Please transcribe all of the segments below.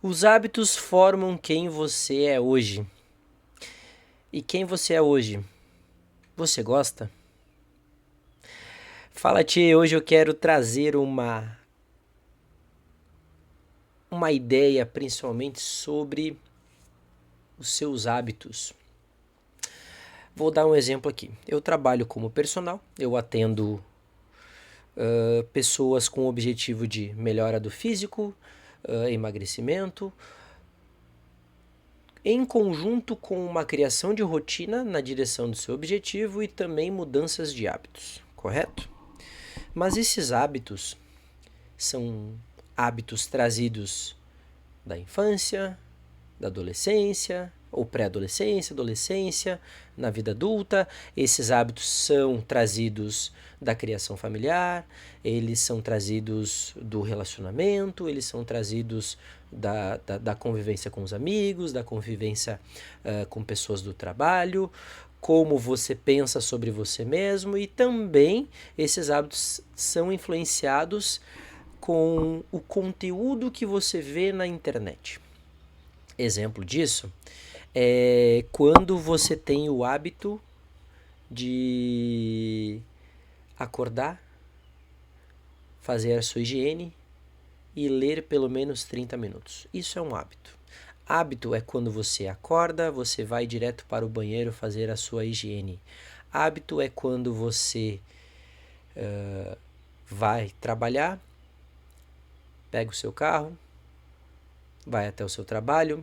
Os hábitos formam quem você é hoje. E quem você é hoje? Você gosta? Fala, Tchê, hoje eu quero trazer uma ideia principalmente sobre os seus hábitos. Vou dar um exemplo aqui. Eu trabalho como personal, eu atendo pessoas com o objetivo de melhora do físico, emagrecimento, em conjunto com uma criação de rotina na direção do seu objetivo e também mudanças de hábitos, correto? Mas esses hábitos são hábitos trazidos da infância, da adolescência, ou pré-adolescência, adolescência, na vida adulta. Esses hábitos são trazidos da criação familiar, eles são trazidos do relacionamento, eles são trazidos da convivência com os amigos, da convivência com pessoas do trabalho, como você pensa sobre você mesmo, e também esses hábitos são influenciados com o conteúdo que você vê na internet. Exemplo disso é quando você tem o hábito de acordar, fazer a sua higiene e ler pelo menos 30 minutos. Isso é um hábito. Hábito é quando você acorda, você vai direto para o banheiro fazer a sua higiene. Hábito é quando você vai trabalhar, pega o seu carro, vai até o seu trabalho.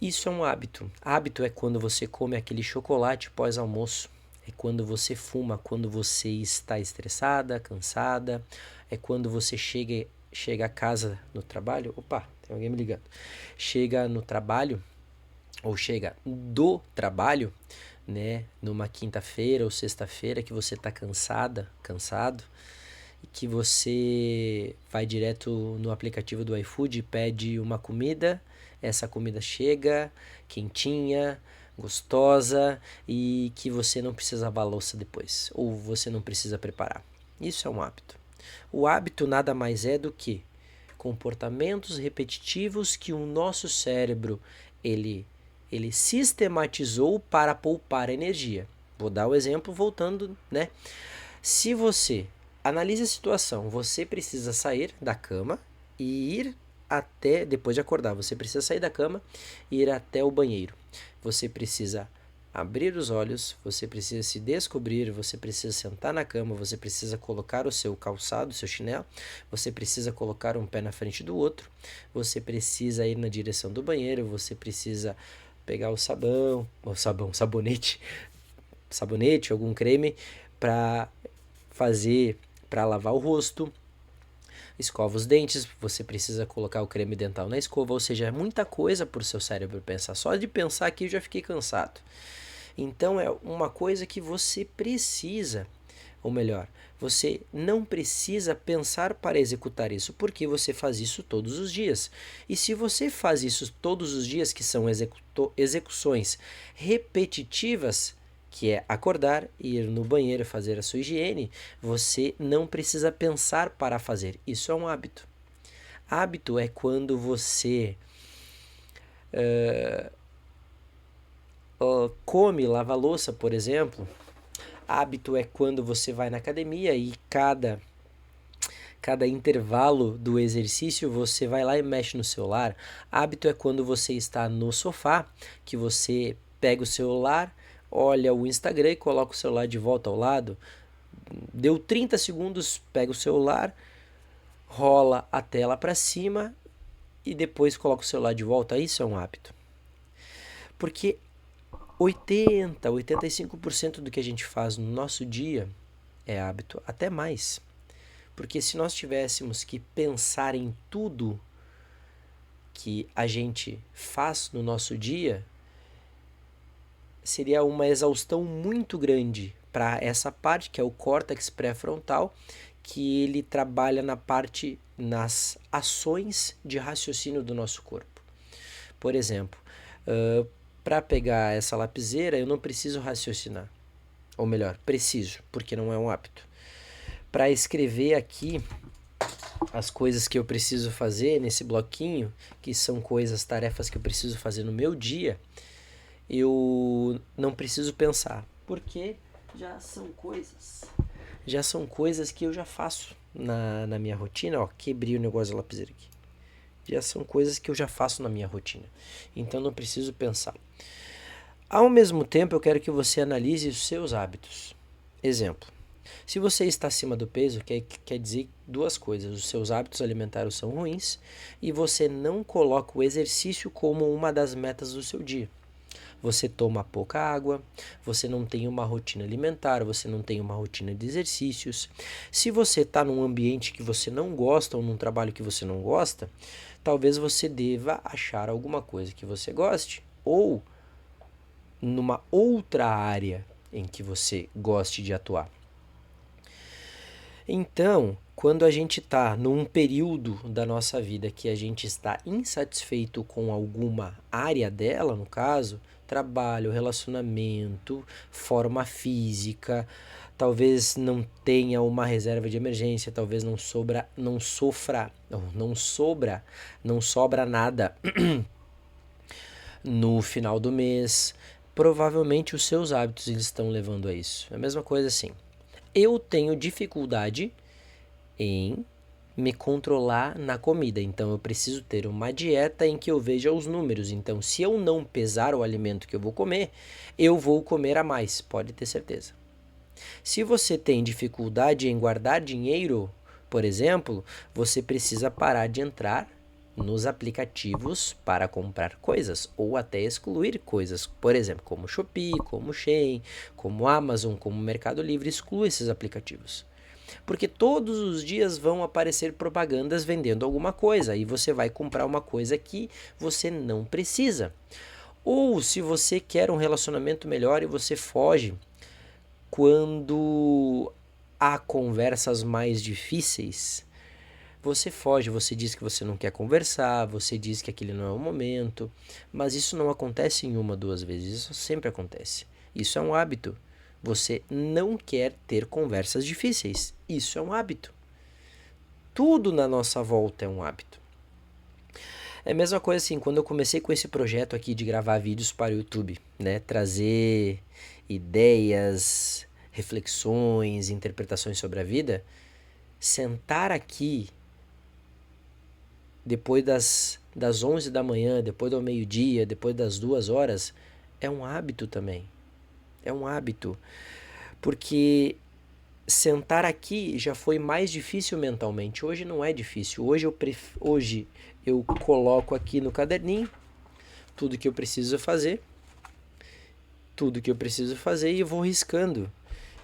Isso é um hábito. Hábito é quando você come aquele chocolate pós-almoço. É quando você fuma, quando você está estressada, cansada. É quando você chega a casa no trabalho. Opa, tem alguém me ligando. Chega no trabalho, ou chega do trabalho, né? Numa quinta-feira ou sexta-feira que você está cansado. E que você vai direto no aplicativo do iFood e pede uma comida, essa comida chega quentinha, gostosa e que você não precisa lavar a louça depois, ou você não precisa preparar. Isso é um hábito. O hábito nada mais é do que comportamentos repetitivos que o nosso cérebro ele sistematizou para poupar energia. Vou dar o exemplo voltando, né? Se você analise a situação, você precisa sair da cama e ir até, depois de acordar, você precisa sair da cama e ir até o banheiro. Você precisa abrir os olhos, você precisa se descobrir, você precisa sentar na cama, você precisa colocar o seu calçado, o seu chinelo, você precisa colocar um pé na frente do outro, você precisa ir na direção do banheiro, você precisa pegar sabonete, algum creme para para lavar o rosto, escova os dentes, você precisa colocar o creme dental na escova, ou seja, é muita coisa para o seu cérebro pensar. Só de pensar aqui eu já fiquei cansado. Então é uma coisa que você precisa, ou melhor, você não precisa pensar para executar isso, porque você faz isso todos os dias. E se você faz isso todos os dias, que são execuções repetitivas, que é acordar, ir no banheiro fazer a sua higiene, você não precisa pensar para fazer. Isso é um hábito. Hábito é quando você come, lava a louça, por exemplo. Hábito é quando você vai na academia e cada intervalo do exercício você vai lá e mexe no celular. Hábito é quando você está no sofá, que você pega o celular, olha o Instagram e coloca o celular de volta ao lado. Deu 30 segundos, pega o celular, rola a tela para cima e depois coloca o celular de volta. Isso é um hábito. Porque 85% do que a gente faz no nosso dia é hábito, até mais. Porque se nós tivéssemos que pensar em tudo que a gente faz no nosso dia, seria uma exaustão muito grande para essa parte, que é o córtex pré-frontal, que ele trabalha nas ações de raciocínio do nosso corpo. Por exemplo, para pegar essa lapiseira, eu não preciso raciocinar. Ou melhor, preciso, porque não é um hábito. Para escrever aqui as coisas que eu preciso fazer nesse bloquinho, que são coisas, tarefas que eu preciso fazer no meu dia, eu não preciso pensar, porque já são coisas que eu já faço na minha rotina. Ó, quebrei o negócio da lapiseira aqui. Já são coisas que eu já faço na minha rotina, então não preciso pensar. Ao mesmo tempo, eu quero que você analise os seus hábitos. Exemplo: se você está acima do peso, quer dizer duas coisas: os seus hábitos alimentares são ruins e você não coloca o exercício como uma das metas do seu dia. Você toma pouca água, você não tem uma rotina alimentar, você não tem uma rotina de exercícios. Se você está num ambiente que você não gosta ou num trabalho que você não gosta, talvez você deva achar alguma coisa que você goste ou numa outra área em que você goste de atuar. Então, quando a gente está num período da nossa vida que a gente está insatisfeito com alguma área dela, no caso, trabalho, relacionamento, forma física, talvez não tenha uma reserva de emergência, talvez não sobra nada no final do mês, provavelmente os seus hábitos eles estão levando a isso. É a mesma coisa assim. Eu tenho dificuldade em me controlar na comida, então eu preciso ter uma dieta em que eu veja os números. Então, se eu não pesar o alimento que eu vou comer a mais, pode ter certeza. Se você tem dificuldade em guardar dinheiro, por exemplo, você precisa parar de entrar nos aplicativos para comprar coisas ou até excluir coisas, por exemplo, como Shopee, como Shein, como Amazon, como Mercado Livre. Exclua esses aplicativos, porque todos os dias vão aparecer propagandas vendendo alguma coisa e você vai comprar uma coisa que você não precisa. Ou se você quer um relacionamento melhor e você foge quando há conversas mais difíceis, você foge, você diz que você não quer conversar, você diz que aquele não é o momento, mas isso não acontece em uma, duas vezes, isso sempre acontece. Isso é um hábito. Você não quer ter conversas difíceis, isso é um hábito. Tudo na nossa volta é um hábito. É a mesma coisa assim, quando eu comecei com esse projeto aqui de gravar vídeos para o YouTube, né, trazer ideias, reflexões, interpretações sobre a vida, sentar aqui depois das 11 da manhã, depois do meio-dia, depois das 2 horas, é um hábito também. É um hábito. Porque sentar aqui já foi mais difícil mentalmente. Hoje não é difícil. Hoje eu coloco aqui no caderninho tudo que eu preciso fazer. E vou riscando.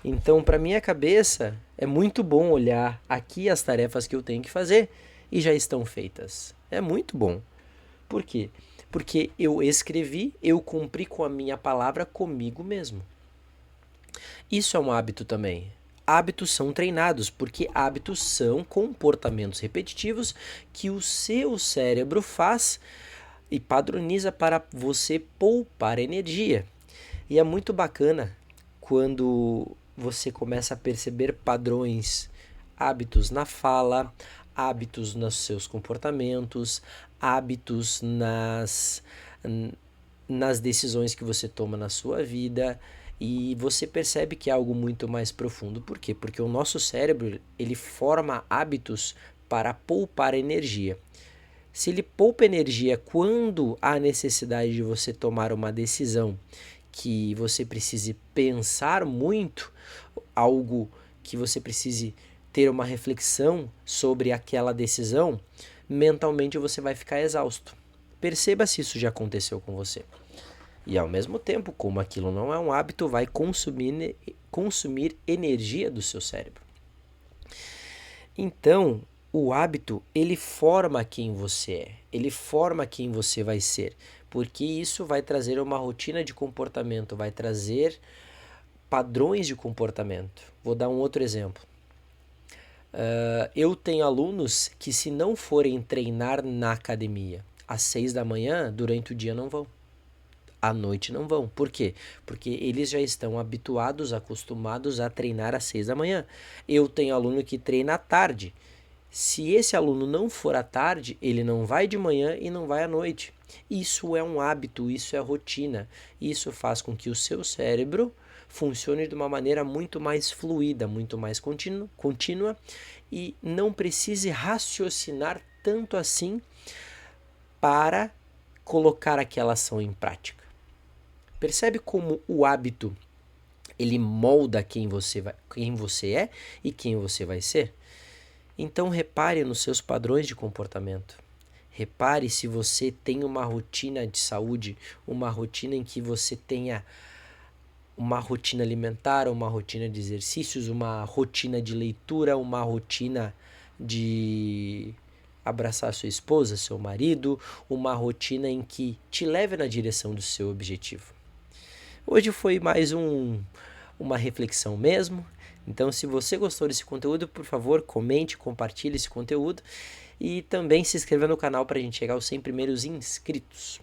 Então, para minha cabeça, é muito bom olhar aqui as tarefas que eu tenho que fazer e já estão feitas. É muito bom. Por quê? Porque eu escrevi, eu cumpri com a minha palavra comigo mesmo. Isso é um hábito também. Hábitos são treinados, porque hábitos são comportamentos repetitivos que o seu cérebro faz e padroniza para você poupar energia. E é muito bacana quando você começa a perceber padrões, hábitos na fala, hábitos nos seus comportamentos, hábitos nas decisões que você toma na sua vida, e você percebe que é algo muito mais profundo. Por quê? Porque o nosso cérebro, ele forma hábitos para poupar energia. Se ele poupa energia quando há necessidade de você tomar uma decisão que você precise pensar muito, algo que você precise ter uma reflexão sobre aquela decisão, mentalmente você vai ficar exausto. Perceba se isso já aconteceu com você. E ao mesmo tempo, como aquilo não é um hábito, vai consumir energia do seu cérebro. Então, o hábito, ele forma quem você é, ele forma quem você vai ser, porque isso vai trazer uma rotina de comportamento, vai trazer padrões de comportamento. Vou dar um outro exemplo. Eu tenho alunos que, se não forem treinar na academia às 6 da manhã, durante o dia não vão. À noite não vão. Por quê? Porque eles já estão habituados, acostumados a treinar às 6 da manhã. Eu tenho aluno que treina à tarde. Se esse aluno não for à tarde, ele não vai de manhã e não vai à noite. Isso é um hábito, isso é rotina. Isso faz com que o seu cérebro funcione de uma maneira muito mais fluida, muito mais contínua e não precise raciocinar tanto assim para colocar aquela ação em prática. Percebe como o hábito ele molda quem você é e quem você vai ser? Então repare nos seus padrões de comportamento. Repare se você tem uma rotina de saúde, uma rotina em que você tenha uma rotina alimentar, uma rotina de exercícios, uma rotina de leitura, uma rotina de abraçar sua esposa, seu marido, uma rotina em que te leve na direção do seu objetivo. Hoje foi mais uma reflexão mesmo. Então, se você gostou desse conteúdo, por favor, comente, compartilhe esse conteúdo e também se inscreva no canal para a gente chegar aos 100 primeiros inscritos.